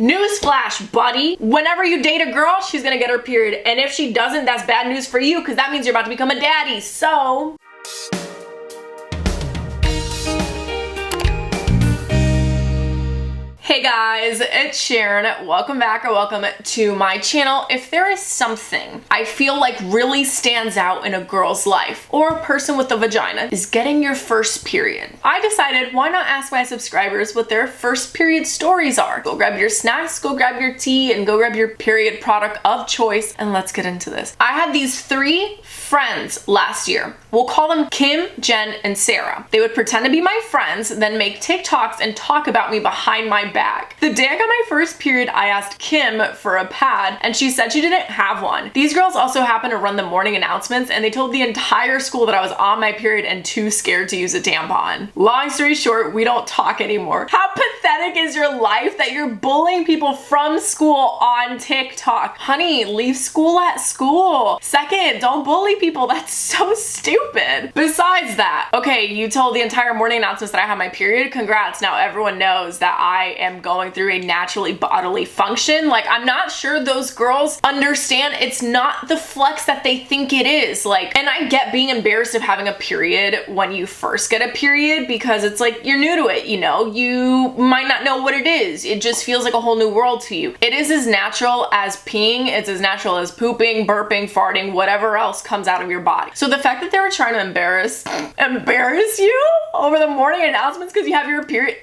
Newsflash, buddy. Whenever you date a girl, she's gonna get her period. And if she doesn't, that's bad news for you because that means you're about to become a daddy. So... Hey guys, it's Sharon. Welcome back or welcome to my channel. If there is something I feel like really stands out in a girl's life or a person with a vagina is getting your first period. I decided why not ask my subscribers what their first period stories are. Go grab your snacks, go grab your tea, and go grab your period product of choice, and let's get into this. I had these three friends last year. We'll call them Kim, Jen, and Sarah. They would pretend to be my friends, then make TikToks and talk about me behind my back. The day I got my first period, I asked Kim for a pad, and she said she didn't have one. These girls also happened to run the morning announcements, and they told the entire school that I was on my period and too scared to use a tampon. Long story short, we don't talk anymore. How pathetic is your life that you're bullying people from school on TikTok? Honey, leave school at school. Second, don't bully people. That's so stupid. Besides that, okay, you told the entire morning announcements that I have my period. Congrats. Now everyone knows that I am going through a naturally bodily function. Like, I'm not sure those girls understand it's not the flex that they think it is. Like, and I get being embarrassed of having a period when you first get a period because it's like you're new to it, you know? You might not know what it is. It just feels like a whole new world to you. It is as natural as peeing. It's as natural as pooping, burping, farting, whatever else comes out of your body. So the fact that they were trying to embarrass you over the morning announcements because you have your period.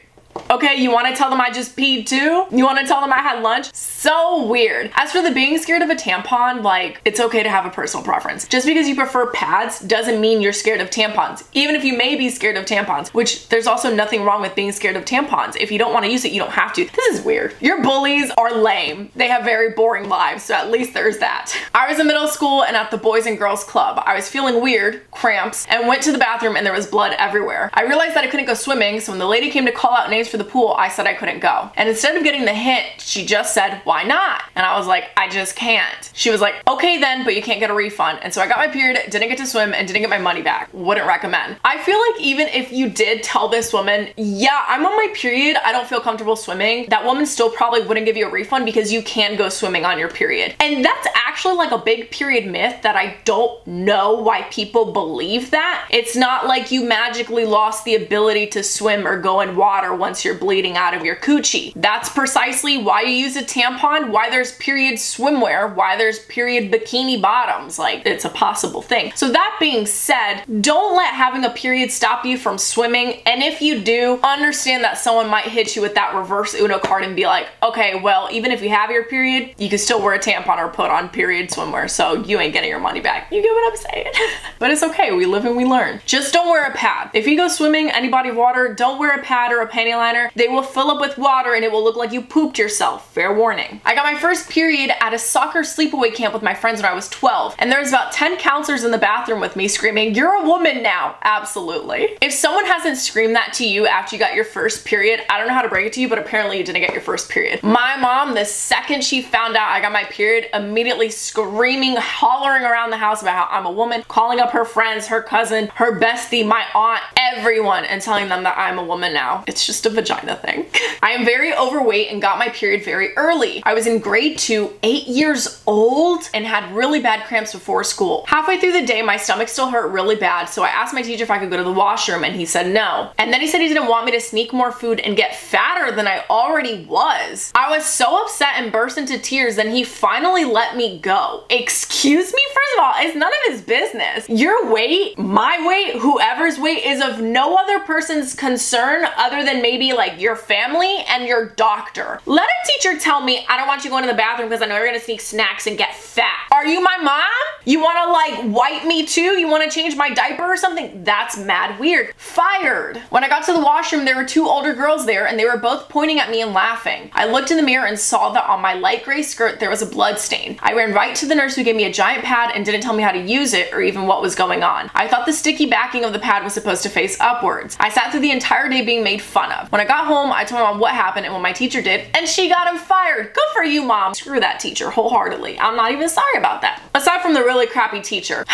Okay, you want to tell them I just peed too? You want to tell them I had lunch? So weird. As for the being scared of a tampon, like, it's okay to have a personal preference. Just because you prefer pads doesn't mean you're scared of tampons. Even if you may be scared of tampons, which there's also nothing wrong with being scared of tampons. If you don't want to use it, you don't have to. This is weird. Your bullies are lame. They have very boring lives, so at least there's that. I was in middle school and at the Boys and Girls Club. I was feeling weird, cramps, and went to the bathroom and there was blood everywhere. I realized that I couldn't go swimming, so when the lady came to call out names for the pool, I said I couldn't go. And instead of getting the hint, she just said, why not? And I was like, I just can't. She was like, okay then, but you can't get a refund. And so I got my period, didn't get to swim, and didn't get my money back. Wouldn't recommend. I feel like even if you did tell this woman, yeah, I'm on my period, I don't feel comfortable swimming, that woman still probably wouldn't give you a refund because you can go swimming on your period. And that's actually like a big period myth that I don't know why people believe that. It's not like you magically lost the ability to swim or go in water once you're bleeding out of your coochie. That's precisely why you use a tampon, why there's period swimwear, why there's period bikini bottoms. Like, it's a possible thing. So that being said, don't let having a period stop you from swimming. And if you do, understand that someone might hit you with that reverse Uno card and be like, okay, well, even if you have your period, you can still wear a tampon or put on period swimwear, so you ain't getting your money back. You get what I'm saying? But it's okay, we live and we learn. Just don't wear a pad. If you go swimming, any body of water, don't wear a pad or a panty liner. They will fill up with water and it will look like you pooped yourself. Fair warning. I got my first period at a soccer sleepaway camp with my friends when I was 12, and there's about 10 counselors in the bathroom with me screaming, you're a woman now. Absolutely. If someone hasn't screamed that to you after you got your first period, I don't know how to break it to you, but apparently you didn't get your first period. My mom, the second she found out I got my period, immediately screaming, hollering around the house about how I'm a woman, calling up her friends, her cousin, her bestie, my aunt, everyone, and telling them that I'm a woman now. It's just a vagina thing. I am very overweight and got my period very early. I was in grade 2, 8 years old, and had really bad cramps before school. Halfway through the day, my stomach still hurt really bad, so I asked my teacher if I could go to the washroom, and he said no. And then he said he didn't want me to sneak more food and get fatter than I already was. I was so upset and burst into tears, then he finally let me go. Excuse me? First of all, it's none of his business. Your weight, my weight, whoever's weight is of no other person's concern other than maybe like your family and your doctor. Let a teacher tell me I don't want you going to the bathroom because I know you're gonna sneak snacks and get fat. Are you my mom? You wanna like wipe me too? You wanna change my diaper or something? That's mad weird. Fired. When I got to the washroom, there were two older girls there and they were both pointing at me and laughing. I looked in the mirror and saw that on my light gray skirt there was a blood stain. I ran right to the nurse who gave me a giant pad and didn't tell me how to use it or even what was going on. I thought the sticky backing of the pad was supposed to face upwards. I sat through the entire day being made fun of. When I got home, I told my mom what happened and what my teacher did, and she got him fired. Good for you, mom. Screw that teacher wholeheartedly. I'm not even sorry about that. Aside from the really crappy teacher,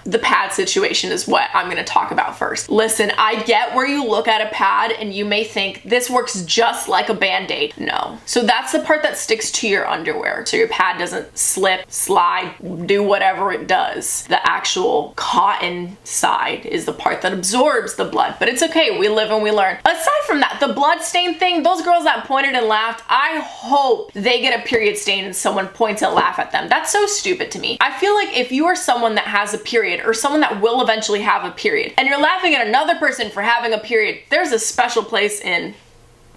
The pad situation is what I'm gonna talk about first. Listen, I get where you look at a pad and you may think this works just like a band-aid. No. So that's the part that sticks to your underwear, so your pad doesn't slip, slide, do whatever it does. The actual cotton side is the part that absorbs the blood, but it's okay, we live and we learn. Aside from that, the blood stain thing, those girls that pointed and laughed, I hope they get a period stain and someone points and laugh at them. That's so stupid to me. I feel like if you are someone that has a period or someone that will eventually have a period and you're laughing at another person for having a period, there's a special place in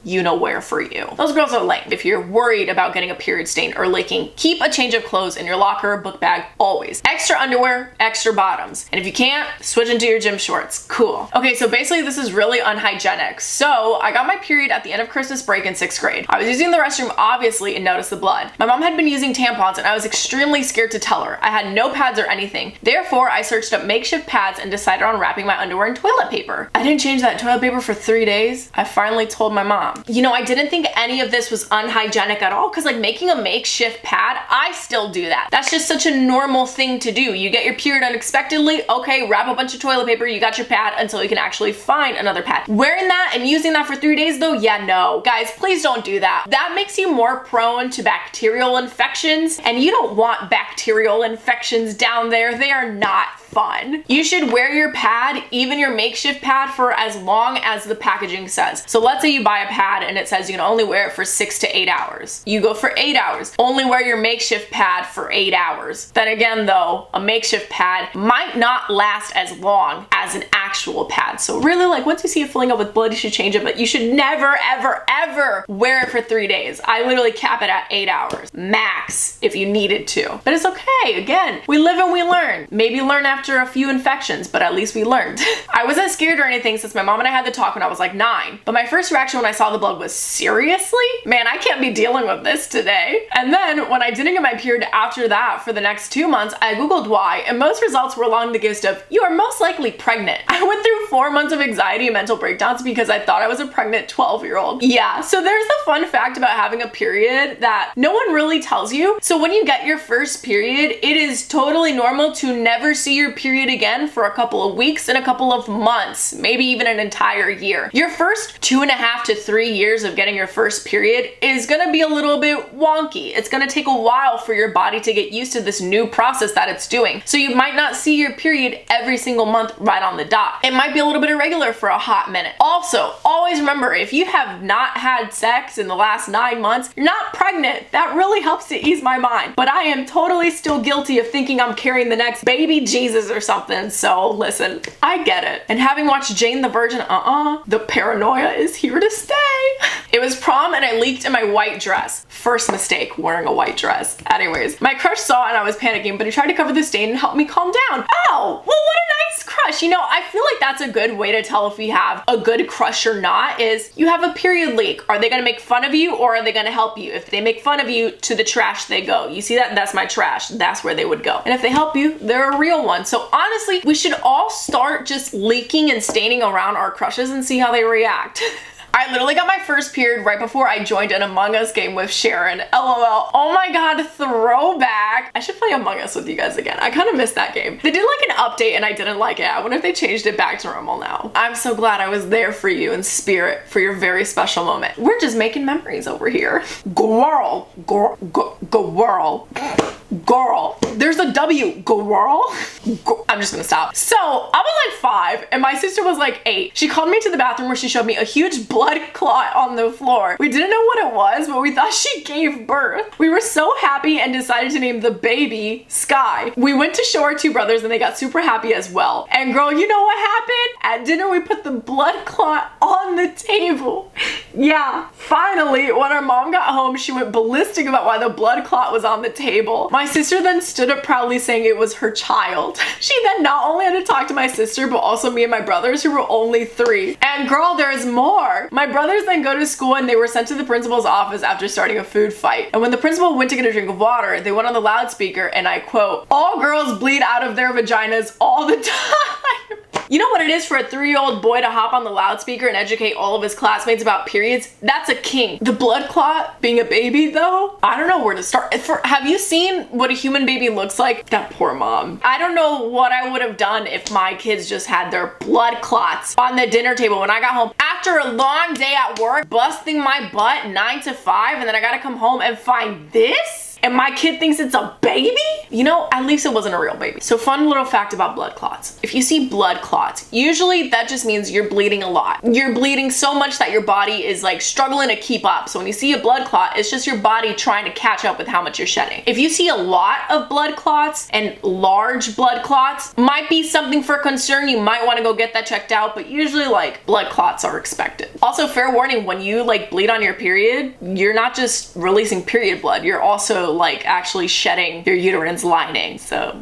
you know where for you. Those girls are lame. If you're worried about getting a period stain or leaking, keep a change of clothes in your locker or book bag always. Extra underwear, extra bottoms. And if you can't, switch into your gym shorts. Cool. Okay, so basically this is really unhygienic. So I got my period at the end of Christmas break in 6th grade. I was using the restroom obviously and noticed the blood. My mom had been using tampons and I was extremely scared to tell her. I had no pads or anything. Therefore, I searched up makeshift pads and decided on wrapping my underwear in toilet paper. I didn't change that toilet paper for 3 days. I finally told my mom. You know, I didn't think any of this was unhygienic at all because like making a makeshift pad, I still do that. That's just such a normal thing to do. You get your period unexpectedly, okay, wrap a bunch of toilet paper, you got your pad until you can actually find another pad. Wearing that and using that for 3 days though, yeah, no. Guys, please don't do that. That makes you more prone to bacterial infections and you don't want bacterial infections down there. They are not fun. You should wear your pad, even your makeshift pad, for as long as the packaging says. So let's say you buy a pad and it says you can only wear it for 6 to 8 hours. You go for 8 hours. Only wear your makeshift pad for 8 hours. Then again though, a makeshift pad might not last as long as an actual pad. So really, like, once you see it filling up with blood, you should change it, but you should never, ever, ever wear it for 3 days. I literally cap it at 8 hours. Max, if you needed to. But it's okay. Again, we live and we learn. Maybe learn after a few infections, but at least we learned. I wasn't scared or anything since my mom and I had the talk when I was like 9. But my first reaction when I saw the blood was, seriously? Man, I can't be dealing with this today. And then when I didn't get my period after that for the next 2 months, I googled why, and most results were along the gist of, you are most likely pregnant. I went through 4 months of anxiety and mental breakdowns because I thought I was a pregnant 12-year-old. Yeah, so there's the fun fact about having a period that no one really tells you. So when you get your first period, it is totally normal to never see your period again for a couple of weeks and a couple of months, maybe even an entire year. Your first 2.5 to 3 years of getting your first period is gonna be a little bit wonky. It's gonna take a while for your body to get used to this new process that it's doing. So you might not see your period every single month right on the dot. It might be a little bit irregular for a hot minute. Also, always remember, if you have not had sex in the last 9 months, you're not pregnant. That really helps to ease my mind. But I am totally still guilty of thinking I'm carrying the next baby Jesus or something, so listen, I get it. And having watched Jane the Virgin, the paranoia is here to stay. It was prom and I leaked in my white dress. First mistake, wearing a white dress. Anyways, my crush saw it and I was panicking, but he tried to cover the stain and help me calm down. Oh, well, what a nice crush. You know, I feel like that's a good way to tell if we have a good crush or not, is you have a period leak. Are they gonna make fun of you or are they gonna help you? If they make fun of you, to the trash they go. You see that? That's my trash. That's where they would go. And if they help you, they're a real one. So honestly, we should all start just leaking and staining around our crushes and see how they react. I literally got my first period right before I joined an Among Us game with Sharon. LOL. Oh my god, throwback. I should play Among Us with you guys again. I kind of missed that game. They did like an update and I didn't like it. I wonder if they changed it back to normal now. I'm so glad I was there for you in spirit for your very special moment. We're just making memories over here. Girl. Girl. There's a W. Girl. I'm just gonna stop. So I was like 5 and my sister was like 8. She called me to the bathroom where she showed me a huge blood clot on the floor. We didn't know what it was, but we thought she gave birth. We were so happy and decided to name the baby Sky. We went to show our 2 brothers and they got super happy as well. And girl, you know what happened? At dinner, we put the blood clot on the table. Yeah, finally, when our mom got home, she went ballistic about why the blood clot was on the table. My sister then stood up proudly saying it was her child. She then not only had to talk to my sister, but also me and my brothers who were only 3. And girl, there's more. My brothers then go to school and they were sent to the principal's office after starting a food fight. And when the principal went to get a drink of water, they went on the loudspeaker and I quote, "All girls bleed out of their vaginas all the time." You know what it is for a 3-year-old boy to hop on the loudspeaker and educate all of his classmates about periods? That's a king. The blood clot, being a baby though, I don't know where to start. Have you seen what a human baby looks like? That poor mom. I don't know what I would have done if my kids just had their blood clots on the dinner table when I got home after a long day at work, busting my butt 9 to 5, and then I gotta come home and find this? And my kid thinks it's a baby? You know, at least it wasn't a real baby. So fun little fact about blood clots. If you see blood clots, usually that just means you're bleeding a lot. You're bleeding so much that your body is like struggling to keep up. So when you see a blood clot, it's just your body trying to catch up with how much you're shedding. If you see a lot of blood clots and large blood clots, might be something for concern. You might want to go get that checked out, but usually like blood clots are expected. Also, fair warning, when you like bleed on your period, you're not just releasing period blood, you're also like actually shedding your uterine's lining. So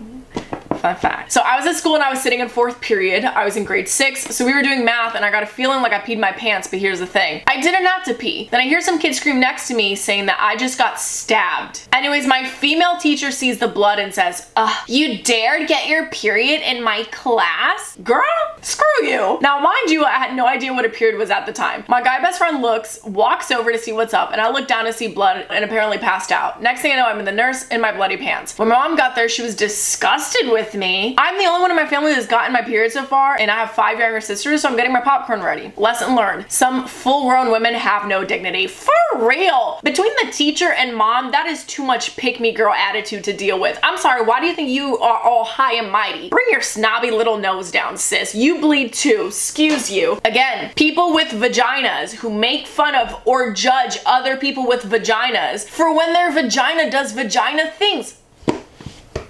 fun fact. So I was at school and I was sitting in 4th period. I was in grade 6. So we were doing math and I got a feeling like I peed my pants, but here's the thing. I didn't have to pee. Then I hear some kid scream next to me saying that I just got stabbed. Anyways, my female teacher sees the blood and says, you dared get your period in my class? Girl, screw you. Now, mind you, I had no idea what a period was at the time. My guy best friend walks over to see what's up, and I look down to see blood and apparently passed out. Next thing I know, I'm in the nurse in my bloody pants. When my mom got there, she was disgusted with me. I'm the only one in my family that's gotten my period so far, and I have 5 younger sisters, so I'm getting my popcorn ready. Lesson learned. Some full-grown women have no dignity. For real. Between the teacher and mom, that is too much pick-me-girl attitude to deal with. I'm sorry, why do you think you are all high and mighty? Bring your snobby little nose down, sis. You bleed too. Excuse you. Again, people with vaginas who make fun of or judge other people with vaginas for when their vagina does vagina things.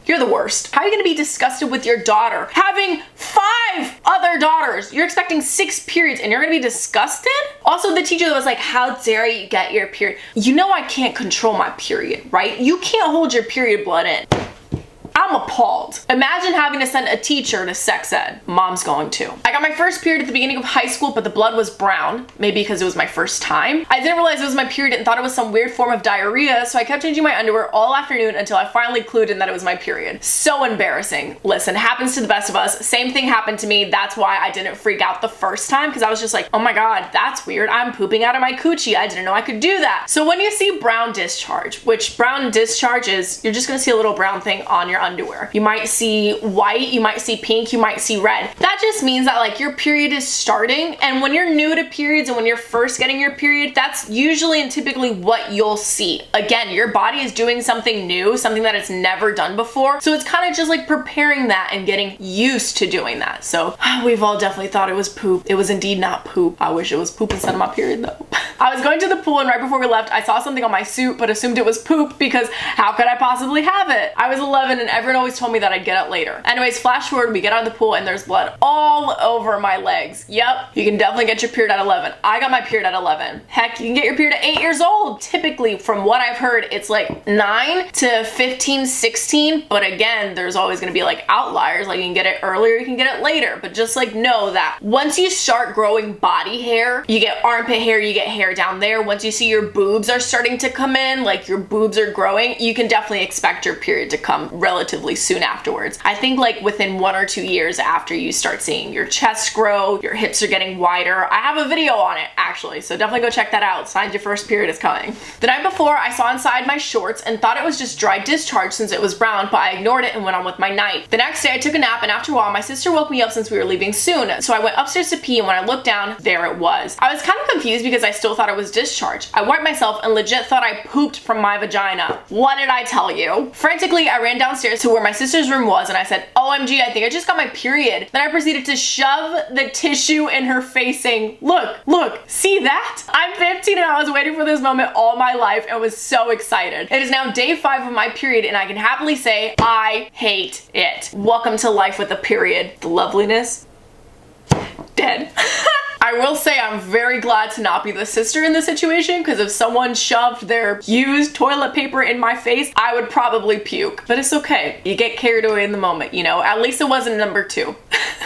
You're the worst. How are you gonna be disgusted with your daughter having 5 other daughters? You're expecting 6 periods and you're gonna be disgusted? Also, the teacher was like, how dare you get your period? You know I can't control my period, right? You can't hold your period blood in. I'm appalled. Imagine having to send a teacher to sex ed. Mom's going to. I got my first period at the beginning of high school, but the blood was brown. Maybe because it was my first time. I didn't realize it was my period and thought it was some weird form of diarrhea, so I kept changing my underwear all afternoon until I finally clued in that it was my period. So embarrassing. Listen, happens to the best of us. Same thing happened to me. That's why I didn't freak out the first time, because I was just like, oh my god, that's weird. I'm pooping out of my coochie. I didn't know I could do that. So when you see brown discharge, which brown discharge is, you're just gonna see a little brown thing on your underwear. You might see white, you might see pink, you might see red. That just means that like your period is starting, and when you're new to periods and when you're first getting your period, that's usually and typically what you'll see. Again, your body is doing something new, something that it's never done before. So it's kind of just like preparing that and getting used to doing that. So we've all definitely thought it was poop. It was indeed not poop. I wish it was poop instead of my period though. I was going to the pool and right before we left, I saw something on my suit but assumed it was poop because how could I possibly have it? I was 11 and everyone always told me that I'd get it later. Anyways, flash forward, we get out of the pool and there's blood all over my legs. Yep, you can definitely get your period at 11. I got my period at 11. Heck, you can get your period at 8 years old. Typically, from what I've heard, it's like 9 to 15, 16. But again, there's always gonna be like outliers. Like you can get it earlier, you can get it later. But just like know that once you start growing body hair, you get armpit hair, you get hair down there. Once you see your boobs are starting to come in, like your boobs are growing, you can definitely expect your period to come relatively soon afterwards. I think like within 1 or 2 years after you start seeing your chest grow, your hips are getting wider. I have a video on it actually, so definitely go check that out. Signs your first period is coming. The night before, I saw inside my shorts and thought it was just dry discharge since it was brown, but I ignored it and went on with my night. The next day I took a nap, and after a while my sister woke me up since we were leaving soon, so I went upstairs to pee, and when I looked down, there it was. I was kind of confused because I still thought it was discharge. I wiped myself and legit thought I pooped from my vagina. What did I tell you? Frantically, I ran downstairs to where my sister's room was and I said, OMG, I think I just got my period. Then I proceeded to shove the tissue in her face saying, look, see that? I'm 15 and I was waiting for this moment all my life and was so excited. It is now day 5 of my period and I can happily say I hate it. Welcome to life with a period. The loveliness, dead. I I will say I'm very glad to not be the sister in the situation, because if someone shoved their used toilet paper in my face, I would probably puke. But it's okay. You get carried away in the moment, you know? At least it wasn't number 2.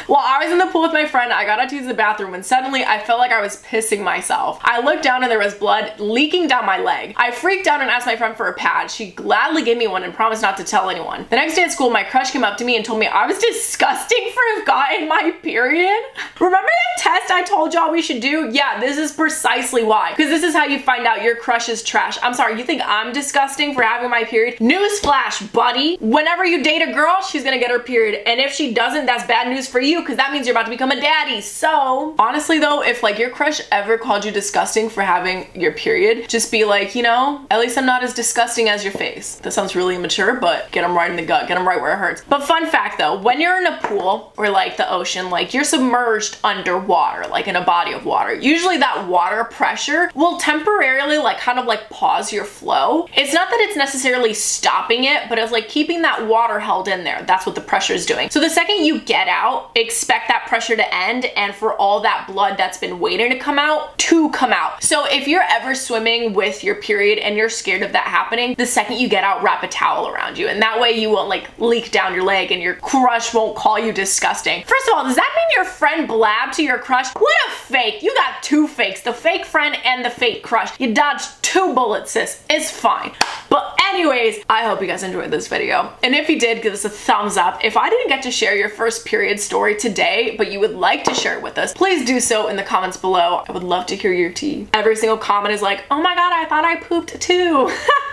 While I was in the pool with my friend, I got out to use the bathroom and suddenly I felt like I was pissing myself. I looked down and there was blood leaking down my leg. I freaked out and asked my friend for a pad. She gladly gave me one and promised not to tell anyone. The next day at school, my crush came up to me and told me I was disgusting for have gotten my period. Remember that test I told y'all we should do? Yeah, this is precisely why. Because this is how you find out your crush is trash. I'm sorry, you think I'm disgusting for having my period? Newsflash, buddy. Whenever you date a girl, she's gonna get her period. And if she doesn't, that's bad news for you, because that means you're about to become a daddy. So honestly though, if like your crush ever called you disgusting for having your period, just be like, you know, at least I'm not as disgusting as your face. That sounds really immature, but get them right in the gut, get them right where it hurts. But fun fact though, when you're in a pool or like the ocean, like you're submerged underwater, like in a body of water, usually that water pressure will temporarily like kind of like pause your flow. It's not that it's necessarily stopping it, but it's like keeping that water held in there. That's what the pressure is doing. So the second you get out, expect that pressure to end and for all that blood that's been waiting to come out to come out. So if you're ever swimming with your period and you're scared of that happening, the second you get out, wrap a towel around you, and that way you won't like leak down your leg and your crush won't call you disgusting. First of all, does that mean your friend blabbed to your crush? What a fake. You got 2 fakes, the fake friend and the fake crush. You dodged 2 bullets, sis. It's fine. But anyways, I hope you guys enjoyed this video. And if you did, give us a thumbs up. If I didn't get to share your first period story today, but you would like to share it with us, please do so in the comments below. I would love to hear your tea. Every single comment is like, oh my god, I thought I pooped too.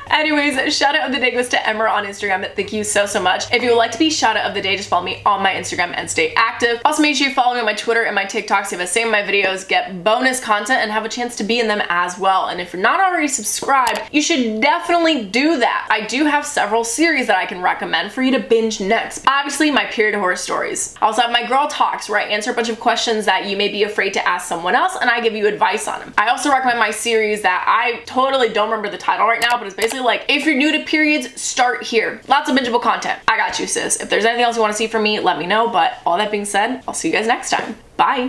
Anyways, shout out of the day goes to Emma on Instagram. Thank you so much. If you would like to be shout out of the day, just follow me on my Instagram and stay active. Also make sure you follow me on my Twitter and my TikTok so you have the same in my videos, get bonus content and have a chance to be in them as well. And if you're not already subscribed, you should definitely do that. I do have several series that I can recommend for you to binge next. Obviously my period horror stories. I also have my girl talks where I answer a bunch of questions that you may be afraid to ask someone else and I give you advice on them. I also recommend my series that I totally don't remember the title right now, but it's basically like, if you're new to periods, start here. Lots of bingeable content. I got you, sis. If there's anything else you want to see from me, let me know. But all that being said, I'll see you guys next time. Bye.